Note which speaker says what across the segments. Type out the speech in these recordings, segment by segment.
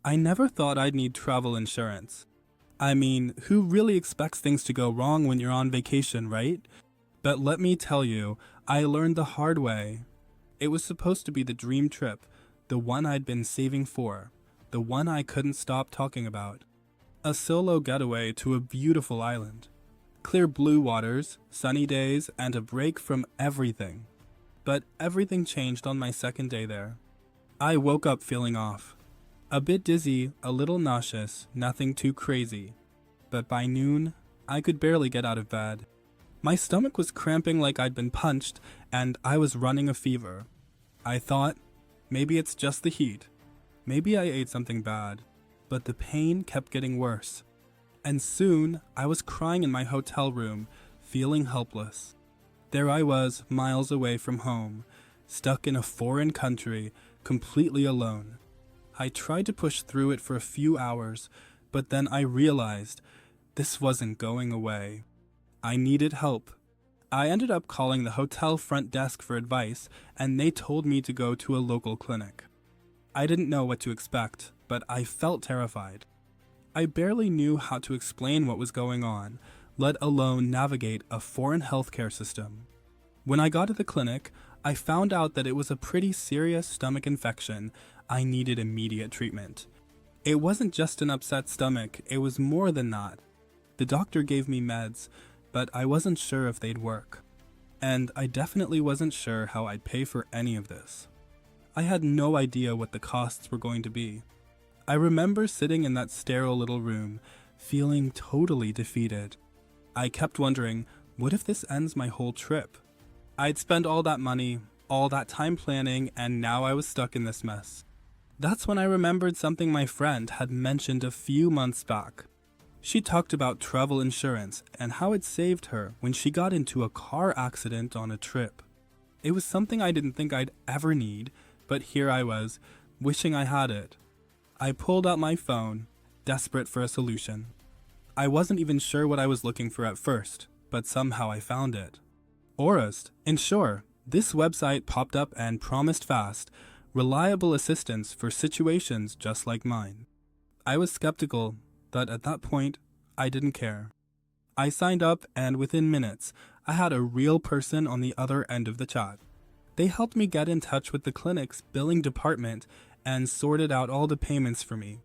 Speaker 1: I never thought I'd need travel insurance. I mean, who really expects things to go wrong when you're on vacation, right? But let me tell you, I learned the hard way. It was supposed to be the dream trip, the one I'd been saving for, the one I couldn't stop talking about. A solo getaway to a beautiful island. Clear blue waters, sunny days, and a break from everything. But everything changed on my second day there. I woke up feeling off. A bit dizzy, a little nauseous, nothing too crazy. But by noon, I could barely get out of bed. My stomach was cramping like I'd been punched, and I was running a fever. I thought, maybe it's just the heat. Maybe I ate something bad. But the pain kept getting worse. And soon, I was crying in my hotel room, feeling helpless. There I was, miles away from home, stuck in a foreign country, completely alone. I tried to push through it for a few hours, but then I realized this wasn't going away. I needed help. I ended up calling the hotel front desk for advice, and they told me to go to a local clinic. I didn't know what to expect, but I felt terrified. I barely knew how to explain what was going on, let alone navigate a foreign healthcare system. When I got to the clinic, I found out that it was a pretty serious stomach infection. I needed immediate treatment. It wasn't just an upset stomach, it was more than that. The doctor gave me meds, but I wasn't sure if they'd work. And I definitely wasn't sure how I'd pay for any of this. I had no idea what the costs were going to be. I remember sitting in that sterile little room, feeling totally defeated. I kept wondering, what if this ends my whole trip? I'd spent all that money, all that time planning, and now I was stuck in this mess. That's when I remembered something my friend had mentioned a few months back. She talked about travel insurance and how it saved her when she got into a car accident on a trip. It was something I didn't think I'd ever need, but here I was, wishing I had it. I pulled out my phone, desperate for a solution. I wasn't even sure what I was looking for at first, but somehow I found it. Aurust, Insure. This website popped up and promised fast, reliable assistance for situations just like mine. I was skeptical, but at that point, I didn't care. I signed up, and within minutes, I had a real person on the other end of the chat. They helped me get in touch with the clinic's billing department and sorted out all the payments for me.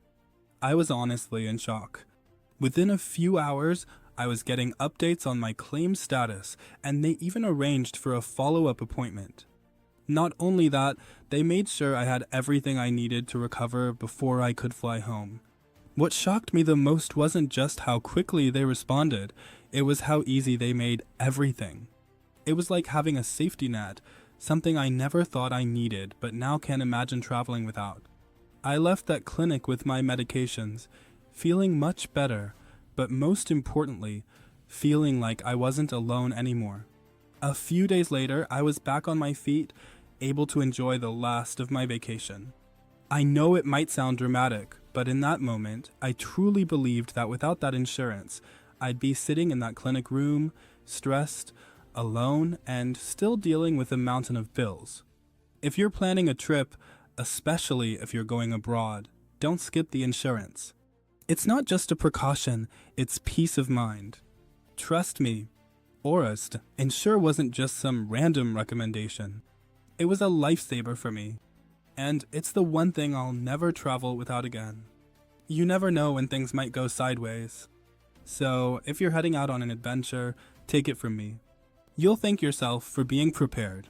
Speaker 1: I was honestly in shock. Within a few hours, I was getting updates on my claim status, and they even arranged for a follow-up appointment. Not only that, they made sure I had everything I needed to recover before I could fly home. What shocked me the most wasn't just how quickly they responded, it was how easy they made everything. It was like having a safety net, something I never thought I needed but now can't imagine traveling without. I left that clinic with my medications, feeling much better, but most importantly, feeling like I wasn't alone anymore. A few days later, I was back on my feet, able to enjoy the last of my vacation. I know it might sound dramatic, but in that moment, I truly believed that without that insurance, I'd be sitting in that clinic room, stressed, alone, and still dealing with a mountain of bills. If you're planning a trip, especially if you're going abroad, don't skip the insurance. It's not just a precaution, it's peace of mind. Trust me, Aurust, Insure wasn't just some random recommendation. It was a lifesaver for me, and it's the one thing I'll never travel without again. You never know when things might go sideways. So, if you're heading out on an adventure, take it from me. You'll thank yourself for being prepared.